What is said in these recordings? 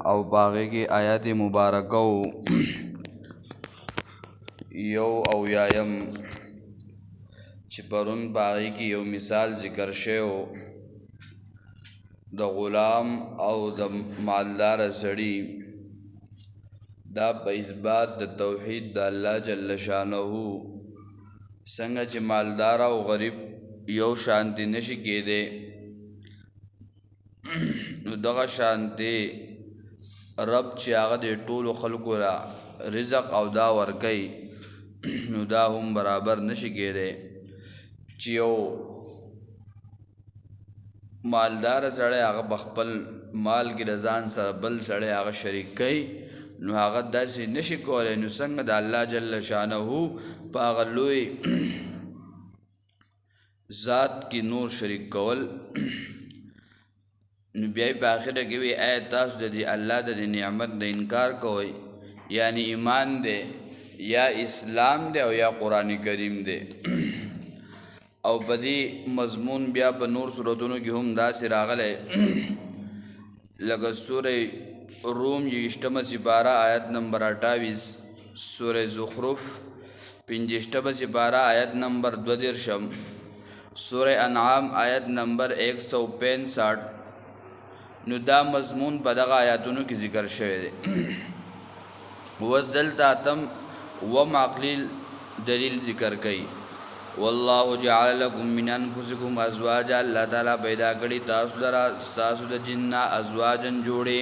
او باغی کی آیات مبارکو یو او یایم چې پرون باغی کی یو مثال ذکر شوی د غلام او د مالدار سړی دا په اثبات د توحید د الله جل شانه څنګه چې مالدار او غریب یو شانتی نشي کېده نو دغه شانتی رب چې هغه د ټولو خلکو را رزق او دا ورکي نو دا هم برابر نشي کېده چې یو مالدار سړی هغه بخپل مال کې رضان سره بل سړی هغه شریک کوي نو هغه داسې نشي کولی نو څنګه د الله جل شانه په هغه لوی ذات کې نور شریک کول نو بیا په آخره کې وی آیا تاسو د الله د نعمت د انکار کوئ یعنی ایمان دی یا اسلام دی او یا قرآن کریم دی او په دې مضمون بیا په نور سورتونو کې هم داسې راغلی لکه سوره روم 28 سپاره آیت نمبر 28 سوره زخرف 50 سپاره آیت نمبر 22 سوره انعام آیت نمبر 165 نو دا مضمون په دغه آیاتونو کې ذکر شوی دی وس دلته تم و معقلی دلیل ذکر کړي والله جعل لكم من انفسكم ازواجا الله تعالی پیدا کړی تاسو لرا تاسو د جن ازواجن جوړې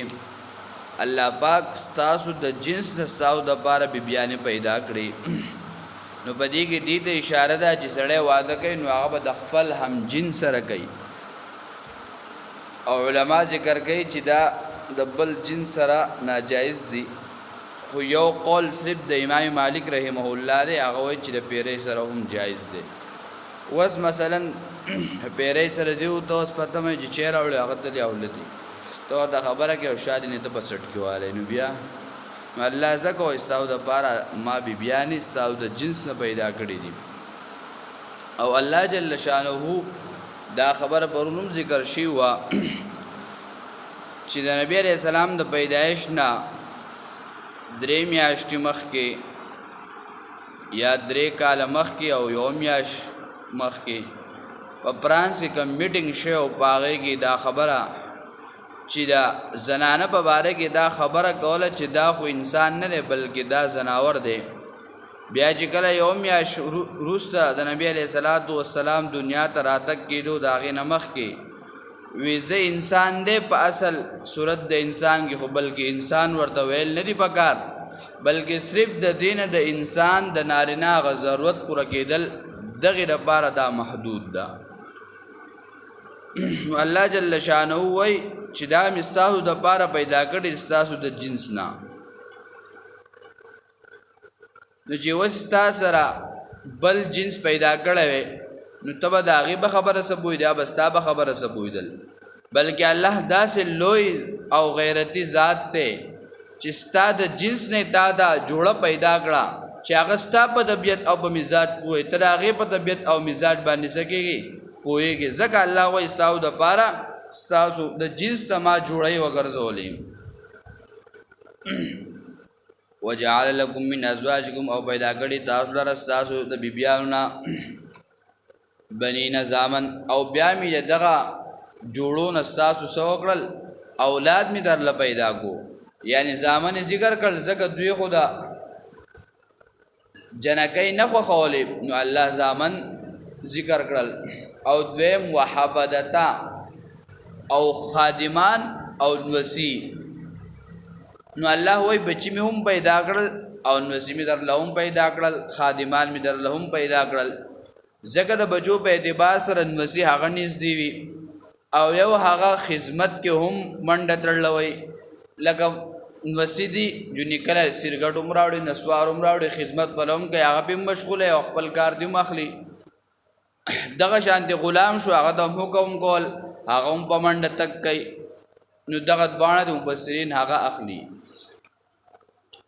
الله پاک تاسو د جنس د ساو د پاره بیان پیدا کړی نو پدې کې دې ته اشاره ده چې سړی واده کوي نو هغه د خپل هم جنس سره کوي او علما ذکر کوي چې دا د بل جنس سره ناجایز دي خو یو قول صرف د امام مالک رحمه الله دی هغه وایي چې د پیرې سره هم جایز دی وس مثلا پیرې سره دی او تاسو پته مې چې چیرې اوري هغه ته اولدي ته دا خبره کې او شادي نه ته پسټ کیواله نو بیا الله زکه استاو د پاره ما بی بیان استاو د جنس نه پیدا کړی دي او الله جل شانه دا خبره پرونم ذکر شي وا چې د نبی عليه السلام د پیدایش نه درې میاشتې مخکې یا درې کاله مخکې او یو میاشت مخکې په فرانس کې کوم میټینګ شو په هغه کې دا خبره چې دا زنانه په باره کې دا خبره کوله چې دا خو انسان نه دی بلکې دا زناور دی بیا چې کله یو میاشت وروسته د نبی علیه السلام دنیا ته راتګ کېدو د هغې نه مخکې وی زه انسان دی په اصل صورت د انسان کې خو بلکې انسان ورته ویل نه دی پکار بلکې صرف د دینه د انسان د نارینه غ ضرورت پوره کېدل دغه لپاره دا محدود ده الله جل شانه وای چې دا مستاسو د لپاره پیدا کړی استاسو د جنس نه نو چې وستا سره بل جنس پیدا کړی نو تبا دا غیب خبره سبوی دا بستا به خبره سبویدل بلکې الله داسې لوی او غیرتی ذات ته چې ستا د جنس نه تا دا جوړه پیدا کړه چې هغه ستا په طبیعت او په مزاج پوهې ته د هغې په طبیعت او مزاج باندې څه کېږي پوهېږي ځکه الله وایي ستاسو دپاره ستاسو د جنس ته ما جوړی وګرځولې وجعل لكم من ازواجكم او پیدا کړي تاسو لره ستاسو د بیبیانو نه بنین زامن او بیا می دغه جوړون استاسو سو کړل اولاد می در ل پیدا کو یعنی زامن ذکر کړل زکه دوی خدا جنکای نه خو خولې نو الله زامن ذکر کړل او دویم وحبدتا او خادمان او نوسی نو الله وای بچی می هم پیدا کړل او نوسی می در لهم پیدا کړل خادمان می در لهم پیدا کړل زکه د بچو په اعتبار سره نوسی هغه نږدې وي او یو هغه خدمت کې هم منډه تړلوي لکه نوسی دی جونی کله سرګټ عمراوړي نسوار عمراوړي خدمت پلوم کوي هغه په مشغوله او خپل کار دی مخلي دغه شانتي غلام شو هغه د حکم کول هغه هم په منډه تک کوي نو دغه باندې د مبصرین هغه اخلي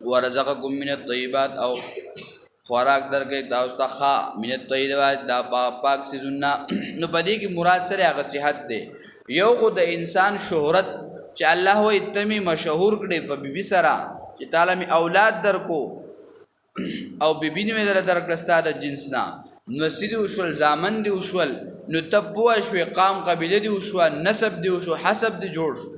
ورزقکم من الطيبات او خوراک درکې تاسو ته ښه من الطيبات دا پاک سيزونه نو پدې کې مراد سره هغه صحت دی یو خو د انسان شهرت چې الله وایي ته مې مشهور کړې په بیبي سره چې تعالی مې اولاد درکو او بیبي مې درکړه ستا د جنس نه، نسي دي وشول، زامن دي وشول، نو ته پوه شوې قام قبیله دي وشوه، نسب دي وشو، حسب دي جوړ شو.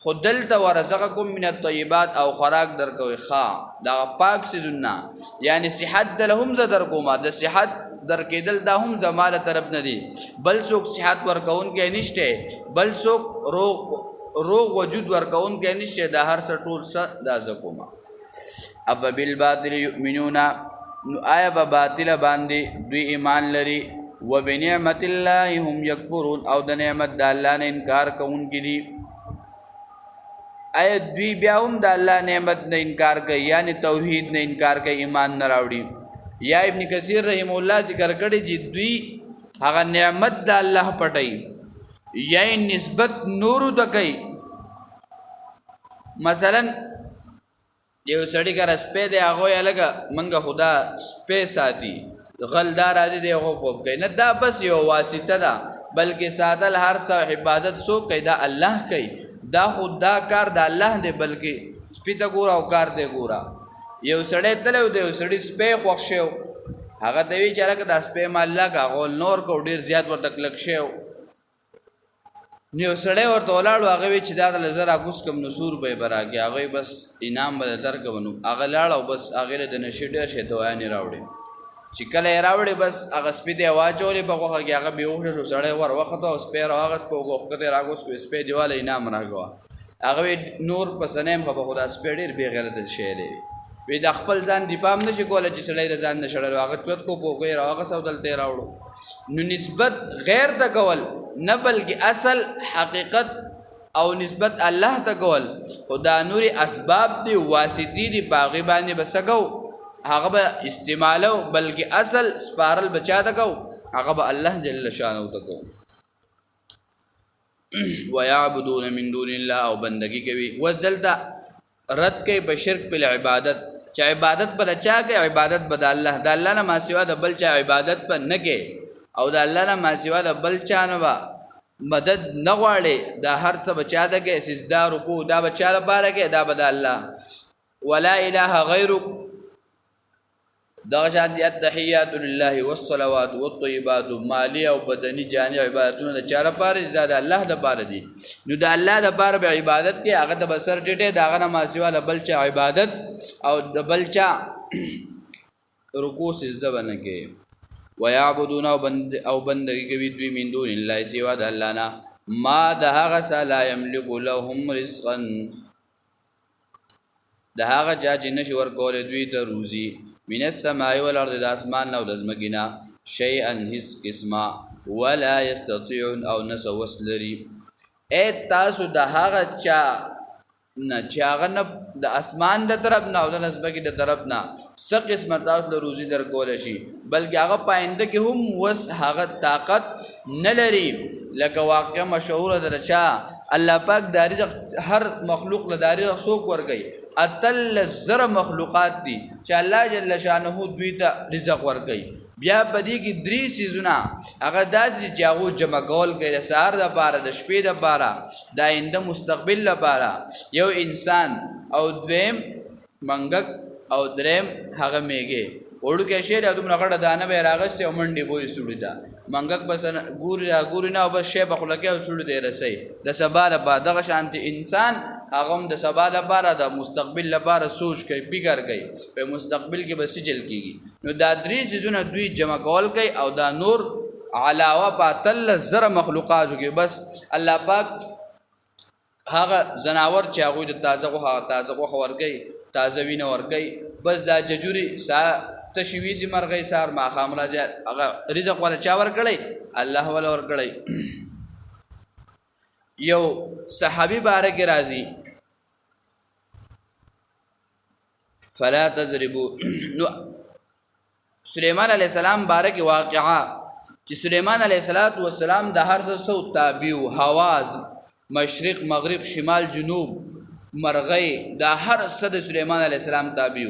خو دلته ورزقکم من الطیبات او خوراک درکوي ښه دغه پاک څیزونه، یعنی صحت دله هم زه درکومه، د صحت درکېدل دا هم زما له طرف نه دي، بل څوک صحت ورکوونکی نشته، بل څوک روغ وجود ورکوونکی نشته، دا هر څه ټول څه دا زه کومه. افبالباطل یؤمنون، نو آیا په باطل باندې دوی ایمان لري، وبنعمت الله هم یکفرون، او د نعمت د الله نه انکار کوونکي دي. آیا دوی بیا هم د الله نعمت نه انکار کوي، یعنی توحید نه انکار کوي، ایمان نه راوړي. یا ابن کثیر رحم الله ذکر کړي چې دوی هغه نعمت د الله پټي یا نسبت نورو ته کوي. مثلا یو سړی کار سپې دی هغه یې لګه منګه خدا سپې ساتي غلدار راځي دی هغه پوب کوي نه، دا بس یو واسطه ده، بلکې ساتل هر څه حفاظت سو کوي دا الله کوي، دا خدا کار د الله دی، بلکې سپې ته ګوره او کار دی ګوره. یو سړی تلو دی، یو سړی سپې خوښ شو، هغه ته وی چې لکه دا سپې مال لګه غول نور کو ډیر زیات ورته کلک شو، نو سړی ورته ولاړو، هغه وی چې دا د زرا کوس کم نسور به براګي، هغه بس انعام به درکونو، هغه لاړو بس هغه د نشي ډیر شه دوه نه راوړي، چې کله یې راوړي بس هغه سپې دی واچولې په خوخه کې، هغه به وښه شو، سړی ور وخته او سپې راغس په وخته دی راغوس کو سپې دیواله انعام راغوا، هغه نور پسنیم خو خدا سپې ډیر بے غیرت شی دی، وی د خپل ځان دی پام نشي کوله چې سړی د ځان نشړل، هغه چوت کو پوګي راغه سودل ته راوړو. نو نسبت غیر ته کول نه، بلکې اصل حقیقت او نسبت الله ته کول، خدا نوري اسباب دی واسطي دی باغی باندې بسګو هغه به استعمالو، بلکې اصل سپارل بچا ته کو هغه به الله جل شانه ته کو. ويعبدون من دون الله، او بندگی کوي وزدلتا رد کوي په شرک په عبادت، چې عبادت پر چا کوي، عبادت به د الله، د الله نه ما سوا د بل چا عبادت پر نه کوي، او د الله نه ما سوا د بل چا نه مدد نه غواړي، دا هر څه بچا ده کوي، سجدا رکوع دا بچا لپاره کوي، دا به د الله. ولا اله غیره، دغه شان دي التحیات لله والصلوات والطیبات، مالی او بدنی جانی عبادتونه د چا لپاره دي، دا د الله لپاره دي. نو د الله لپاره به عبادت کې هغه د بسر ټټه داغه نه ما سوا د بل چا عبادت او د بل چا رکوع سجده باندې کې. ويعبدون او بندگی کوي دوی من دون الله سوا د الله نه، ما د هغه څه لا یملک لهم رزقا، د هغه چا چې نشي ورکول دوی ته روزي، من السماء والارض، د اسمان او د ځمکې نه، شیئا هیڅ قسمه، ولا یستطيعون او نس وسلري. ای تاسو د هغه چا نه چې هغه نه د اسمان د طرف نه او د ځمکې د طرف نه څه قسمه تاسو له روزي درکول شي، بلکې هغه پاینده کې هم وس هغه طاقت نه لري. لکه واقع مشهور ده چې الله پاک د رزق هر مخلوق له رزق څوک ورګي، اتل زر مخلوقات دي چې الله جل شانه دوی ته رزق ورګي، بیا پدې کې درې سيزونه هغه داسې چې هغه جمع کول کوي، د سهار د پاره، د شپې د پاره، د آینده مستقبل لپاره، یو انسان، او دویم منګک، او دریم هغه میګي وړو کې شی د دومره غړه دانه به راغسته او منډي بوې سړی دا منګک بس ګوري نه بس شی په خلکه او سړی دی رسي د سبا د بعد دغه شانتي انسان هغه د سبا لپاره د مستقبل لپاره سوچ کوي، فکر کوي په مستقبل کې بس چل کیږي. نو دا درې سيزونه دوی جمع کول کوي، او دا نور علاوه پاتل زر مخلوقاتو کې بس الله پاک هغه زناور چې هغه د تازه غوښه ورګي، تازه وینه ورګي، بس دا ججوري تشویزی مرغی سار ما خام راځي، هغه رزق ولا چا ورکړي، الله ولا ورکړي. یو صحابي بارک راځي، فلا تضربوا، نو سليمان عليه السلام بارک واقعا چې سليمان عليه السلام د هر څه سو تابع، حواز، مشرق مغرب شمال جنوب مرغی، دا هر څه د سليمان عليه السلام تابع.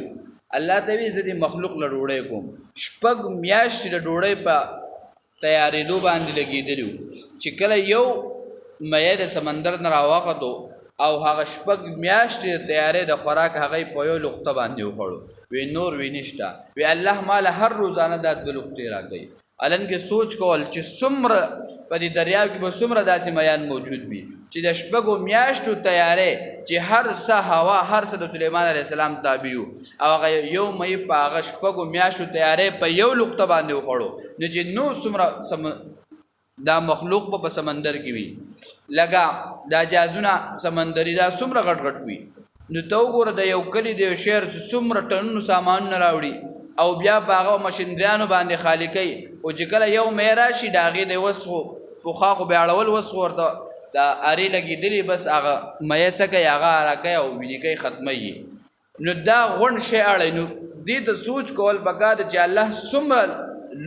الله تعالی زدي مخلوق له ډوړې کوم، شپږ میاشتې د ډوړې په تیارېدو باندې لګېدلو، چې کله یو مې د سمندر نه راوخته او هغه شپږ میاشتې تیارې د خوراک هغه په یو لقطه باندې وخوړو وی نور وی نشتا وی الله مال هر روزانه د دو لقطې راکړي الان کې سوچ کول چې څومره په دې دریاب کې به څومره داسې میان موجود وي چې د شپږو میاشتو تیارې چې هر څه هوا هر څه د سلیمان علیه السلام تابع وو او هغه یو مې په هغه شپږو میاشتو تیارې په یو لقطه باندې وخوړو نو چې نو څومره دا مخلوق په سمندر کې وي لګا دا جازونه سمندري دا څومره غټ غټ وي نو تو ګوره د یو کلی د یو شهر څومره ټنونو سامان نه راوړي او بیا په هغه مشندریانو باندې خالی کوي او چې کله یو مې راشي د هغې د وسخو پخوا خو بیا اړول وسخو ورته دا ارې لګېدلي بس هغه مې څه کوي هغه راکوي او وینې کوي ختموي نو دا غونډ شی اړی نو دې ته سوچ کول پکار چې الله څومره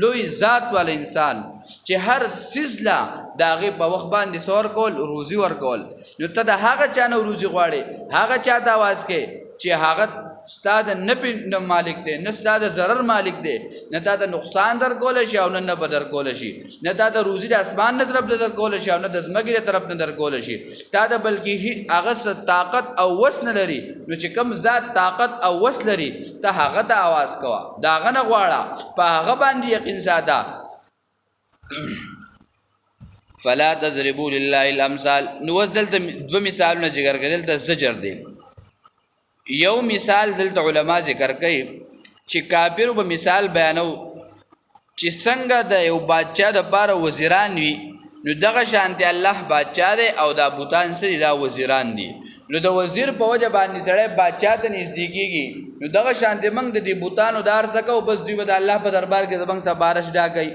لوی ذات والا انسان چې هر سیز لا د هغې په وخت باندې څه ورکول روزي ورکول نو ته د هغه چا نه روزي غواړې هغه چا ته اواز کې چې هغه ستا د نفع مالک دی نه ستا د ضرر مالک دی نه تا د نقصان در کولی شي او نه به در کولی شي نه تا د روزي د اسمان نه طرف نه در کولی شي او نه د ځمکې د طرف نه در کولی شي تا د بلکې هغه څه طاقت او وس نه لري نو چې کوم ذات طاقت او وس لري ته هغه ته اواز کوه د هغه نه غواړه په هغه باندې یقین ساته فلا تضربوا لله الامثال نو اوس دلته دوه مثالونه ذکر کړل دلته زجر دی یو مثال دلته علما ذکر کوي چې کافرو به مثال بیانو چې څنګه د یو بادشاه دپاره وزیران وي نو دغه شانتې الله بادشاه دی او دا بوتان څه دي دا وزیران دي نو د وزیر په وجه باندې سړی بادشاه ته نږدې کېږي نو دغه شانتې موږ د دې بوتانو دا هر څه کوو بس دوی به د الله په دربار کې زموږ سپارش دا کوي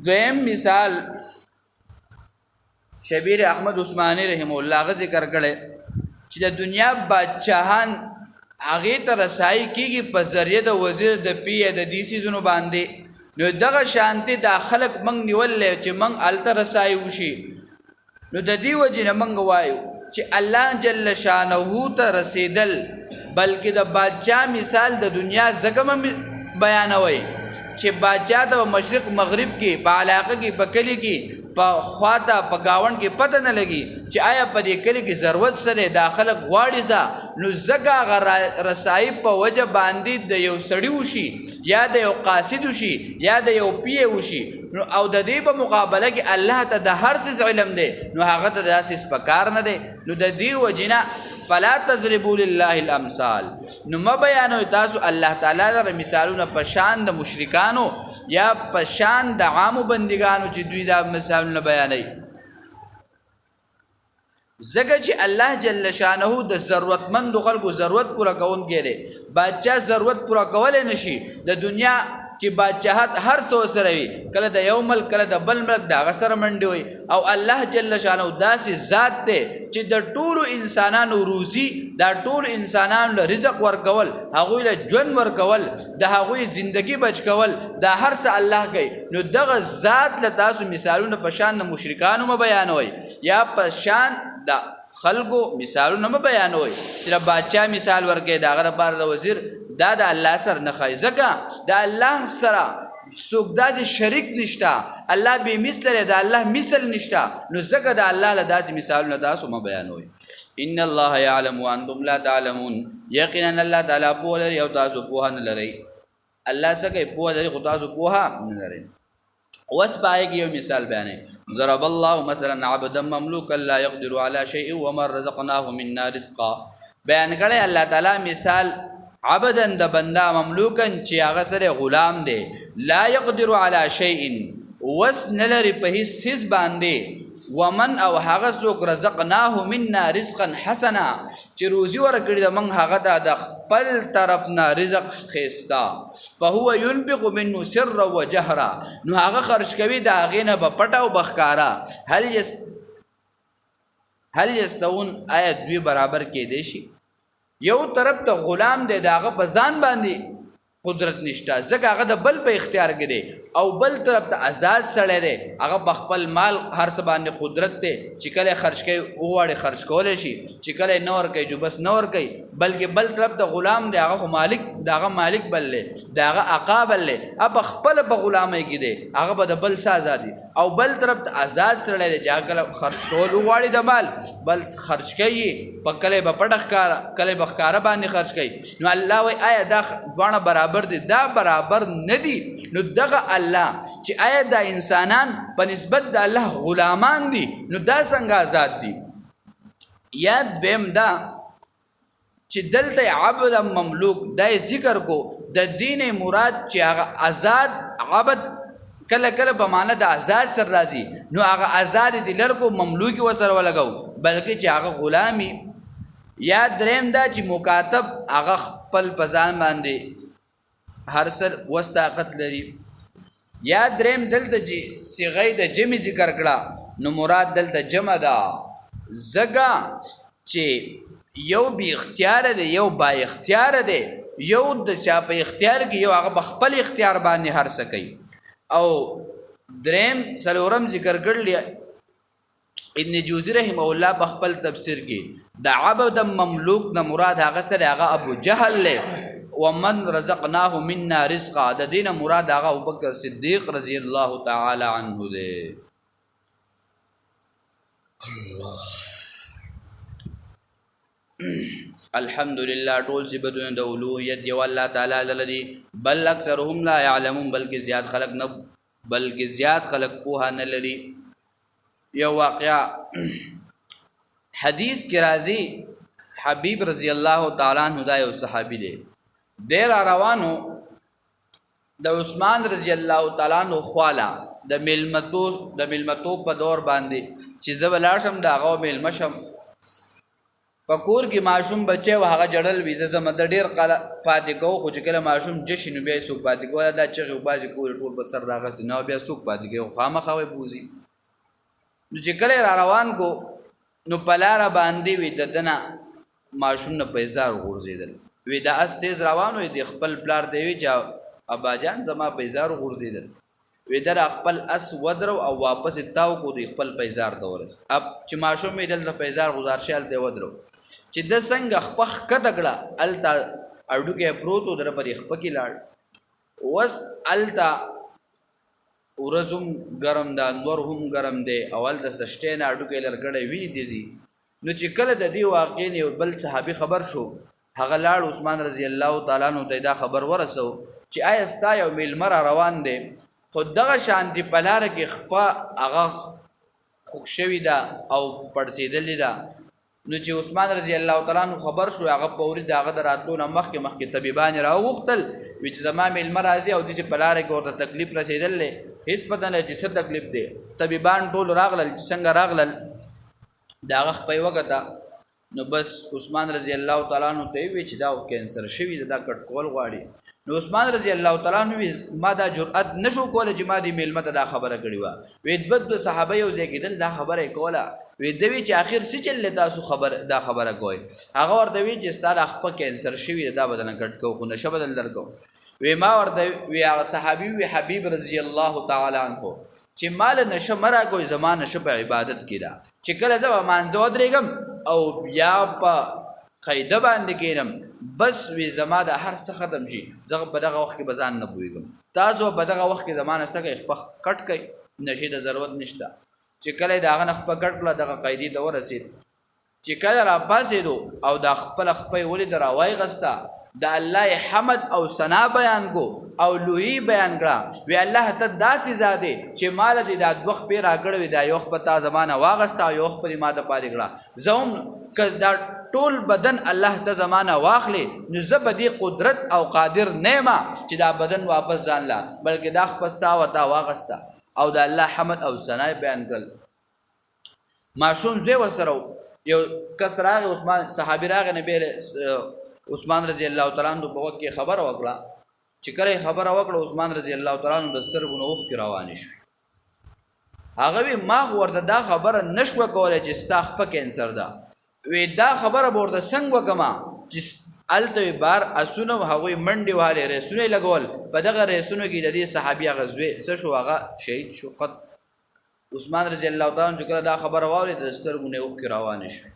دویم مثال شبیر احمد عثماني رحمه الله هغه ذکر کړی چې د دنیا بادشاهان هغې ته رسایي کېږي په ذریعه د وزیر د پیه د دې څیزونو باندې نو دغه شانتې دا خلک موږ نیولی چې موږ هلته رسایي وشي نو د دې وجې نه موږ وایو چې الله جل شانه ته رسېدل بلکې د بادشاه مثال د دنیا ځکه بیانوئ چې بادشاه ته مشرق مغرب کې په علاقه کې په کلي کې په خواته په گاونډ کې پته نه لګي چې آیا په دې کلي کې ضرورت سره دا خلک غواړي ځه نو ځکه هغه رسایي په وجه باندې د یو سړي وشي یا د یو قاصد وشي یا د یو پیه وشي نو او د دې په مقابله کې الله ته د هر څیز علم دی نو هغه ته داسې سپکار نه دی نو د دې وجې نه فلا تضربوا لله الامثال نو ما بیانوي تاسو الله تعالی لره مثالونه په شان د مشرکانو یا په شان د عامو بندگانو چې دوی دا مثالونه بیانوي ځکه چې الله جل شانه د ضرورتمندو خلکو ضرورت پوره کوونکی دی بادشاه ضرورت پوره کولی نشي د دنیا کې بادشاهت هر څه سره وي کله د یو ملک کله د بل ملک د هغه سره منډې وي او الله جل شانه داسې ذات دی چې د ټولو انسانانو روزي دا ټول انسانانو له رزق ورکول هغوی له ژوند ورکول د هغوی زندگی بچ کول دا هر څه الله کوي نو دغه ذات له تاسو مثالونه په شان د مشرکانو مه بیانوئ یا په شان د خلکو مثالونه مه بیانوئ چې د بادشاه مثال ورکوي د هغه لپاره د وزیر دا د الله سره نه ښایي ځکه د الله سره څوک داسې شریک نشته الله بې مثله دی د الله مثل نشته نو ځکه د الله له داسې مثالونه تاسو مه بیانوئ ان الله یعلم وانتم لا تعلمون یقینا الله تعالی پوه لري او تاسو پوهه نه لرئ الله څه کوي پوهه لري خو تاسو پوهه نه لرئ اوس په آیه کې یو مثال بیانوي ضرب الله مثلا عبدا مملوکا لا يقدر على شيء ومن رزقناه منا رزقا بیان کړی الله تعالی مثال عبدن د بنده مملوکن چې هغه سره غلام دی لا يقدر على شيء وس نلري په هیڅ څیز باندې ومن او هغه څوک رزقناه منا رزقا حسنا چې روزي ورکړي د موږ هغه ته د خپل طرف نه رزق ښایسته فهو ينفق منه سرا وجهرا نو هغه خرج کوي د هغې نه به پټه او بښکاره هل یستوون آیا دوی برابر کېدی شي یو طرف ته غلام دی د هغه په ځان باندې قدرت نشته ځکه هغه د بل په اختیار کې دی او بل طرف ته آزاد سړی دی هغه په خپل مال هر څه باندې قدرت دی چې کله خرج کوي وغواړي خرج کولی شي چې کله نه ورکوي جو بس نه ورکوي بلکې بل طرف ته غلام دی هغه خو مالک د هغه مالک بل دی د هغه آقا بل دی هغه خپله په غلامۍ کې دی هغه به د بل څه ازادي او بل طرف ته آزاد سړی دی چې هغه کله خرج کول وغواړي د مال بل خرج کوي په کله به پټه ښکاره کله به ښکاره باندې خرج کوي نو الله وایي آیا دا دواړه برابر دي دا برابر نه دي نو دغه الله چې آیا دا انسانان په نسبت د الله غلامان دي نو دا څنګه آزاد دي یا دویم دا چې دلته عبد مملوک دا ذکر کو د دین مراد چې هغه آزاد عبد کله کله په معنا د آزاد سره راځي نو هغه آزاد دي لرکو مملوکی وسره ولګو بلکې چې هغه غلامی یا دریم دا چې مکاتب هغه خپل پزان باندې هر سر وس طاقت لري یا دریم دلته چې صيغه د جمع ذکر کړه نو مراد دلته جمع ده زګه چې یو بی اختیار دی یو با اختیار دی یو د چا په اختیار کې یو هغه خپل اختیار باندې هر څه کوي او دریم څلورم ذکر کړل ابن جوزی رحمه الله په خپل تفسیر کې د عبد مملوک نه مراد هغه سره هغه ابو جهل له ومن رزقناه منا رزقا د دین مراد هغه ابوبکر صدیق رضی الله تعالی عنه ده الله الحمدلله ټول صفاتونه د اولوهیت دی الله تعالی لدی بل اکثرهم لا يعلمون بلکې زیات خلق نه بلکې زیات خلق په نه لري یو واقعا حدیث کې راځي حبیب رضی الله تعالی عنہ دا یو صحابي دی ډیر روانو د عثمان رضی الله تعالی عنہ خواله د ملمتو په دور باندې چې زبلار شم دا غو ملمشم پکور کې ماشوم بچي او هغه جړل ویزه زما د ډیر پاتې کو خو چې کله ماشوم جشن بیا سوق پاتې کو دا چې بازي کول ټول بسر راغس نه بیا سوق پاتې کو خامخا وي بوزي نو چې کله را روان کو نو پلار باندې وي ددنه ماشوم نه پیسار غورځیدل وی دا اس تیز روانو دی خپل پلار دی وی چې ابا جان زما پیسار غورځیدل وی در خپل اس ودرو او واپس تاو کو دی خپل پیسار دورس اب چې ماشوم یې دلته پیسار گزارشال دی ودرو چې د څنګه خپخ کتګړه التا اډو کې پروتو در پر خپکی لاړ وس التا ورزم ګرم دا نور هم ګرم دی اول د سشتین اډو کې لرګړې وی دیزي نو چې کله د دې واقعې یو بل صحابي خبر شو هغه لاړ عثمان رضی الله تعالی عنہ دا خبر ورسو چې آیا ستا یو میلمر روان دی خود دغه شانتی پلار کې خپا هغه خوښوي دا او پړسیدلې دا نو چې عثمان رضی الله تعالی عنہ خبر شو هغه پوری داغه دراتو مخکې طبيبان راوغتل چې زما میلمر راځي او د پلار کې ورته تکلیف رسیدلې هیڅ پته نه چې څه تکلیف دی طبيبان ټول راغلل څنګه راغلل داغه په وګتا نو بس عثمان رضی الله تعالی عنہ ته وی چې دا کینسر شوی دا کټ کول غواړي نو عثمان رضی الله تعالی عنہ ما دا جرأت نشو کوله چې ما دی میلمه دا خبره کړی و وې د صحابه یو ځای کېدل دا خبره کوله وې دوی چې اخر څه چل تاسو دا خبره کوي هغه ورته وی چې ستاره خپل کینسر شوی دا بدن کټ کو خو نشه بدل درکو وې ما ورته وی هغه صحابي وی حبیب رضی الله تعالی عنہ چې مال نشه مرا کوئی زمانه شپ عبادت کړه چې کله زما مانځو درېګم او بیا په قاعده باندې کېنم بس وی زما د هر څه ختم شي زغه په دغه وخت کې بزان نه پويګم تاسو په دغه وخت کې زمانه سره خپل کټ کوي نشي د ضرورت نشته چې کله داغه نه خپل کټ کړه دغه قاعده ته ورسید چې کله را پاسېدو او د خپل ولې دراوای غستا د الله حمد او ثنا بیان کو او لوی بیان کړه وی الله ته داسې زاده چې مال دې د وخت په راګړوي دا یو په تا زمانه واغستا یو په ماده پاره کړه زوم کز دا ټول بدن الله ته زمانه واخلي نو زبدي قدرت او قادر نیمه چې دا بدن واپس ځان لا بلکې دا خپستا وتا واغستا او د الله حمد او ثنا بیان کړل ماشوم زوی وسره یو کسراغ عثمان صحابي راغ نبی عثمان رضی الله تعالی عنہ په وخت کې خبر وکړه چې کله خبر وکړه عثمان رضی الله تعالی عنہ د سترګو اوخ کې روان شو هغه ما ورته دا خبره نشو کولای چې ستا خپل کینسر ده وی دا خبره ورته څنګه وکما چې الته بار اسونه هغه منډي واله رسونه لګول په دغه رسونه کې د دې صحابي غزوه څه شو هغه شهید شو قط عثمان رضی الله تعالی عنہ کله دا خبر واوري د سترګونه اوخ روان شو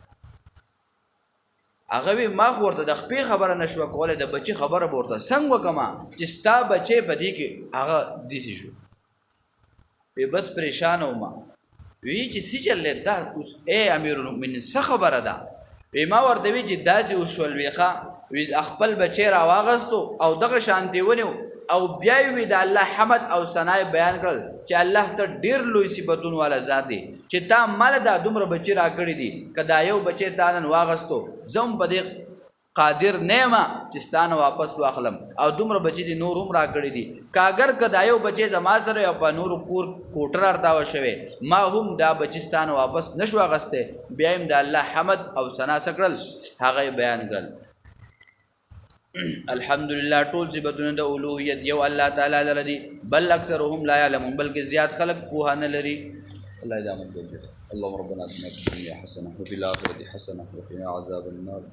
هغه ما ورته د خپل خبره نشو کوله د بچي خبره ورته څنګه وکما چې ستا بچي په دې کې هغه دیسي شو به بس پریشان ومه وی چې سجل دا اوس اے امیر المؤمنین څه خبره ده ما ورته وی چې داسې وشول ویخه وی خپل بچی را واغستو او دغه شانتی ونیو او بیا وی د الله حمد او ثنا بیان کړل چې الله ته ډیر لوی صفاتون والا ذات دی چې تا مال دا دومره بچی را کړی دي کدا یو بچی تا نن واغستو زم په دې قادر نیمه چې ستانه واپس واخلم او دومره بچی دي نور هم را کړی دي کاګر کدا یو بچی زما سره په نور کور کوټر ارتا وشوي ما هم دا بچی ستانه واپس نشو غسته بیا هم د الله حمد او ثنا سکړل هغه بیان کړل الحمدلله ټول صفاتونه د اولوهیت یو الله تعالی لري بل اکثرهم لا يعلمون بلکې زیات خلق کوه نه لري الله دې امر وکړي اللهم ربنا اتنا في الدنيا حسنه وفي الاخره حسنه وقنا عذاب النار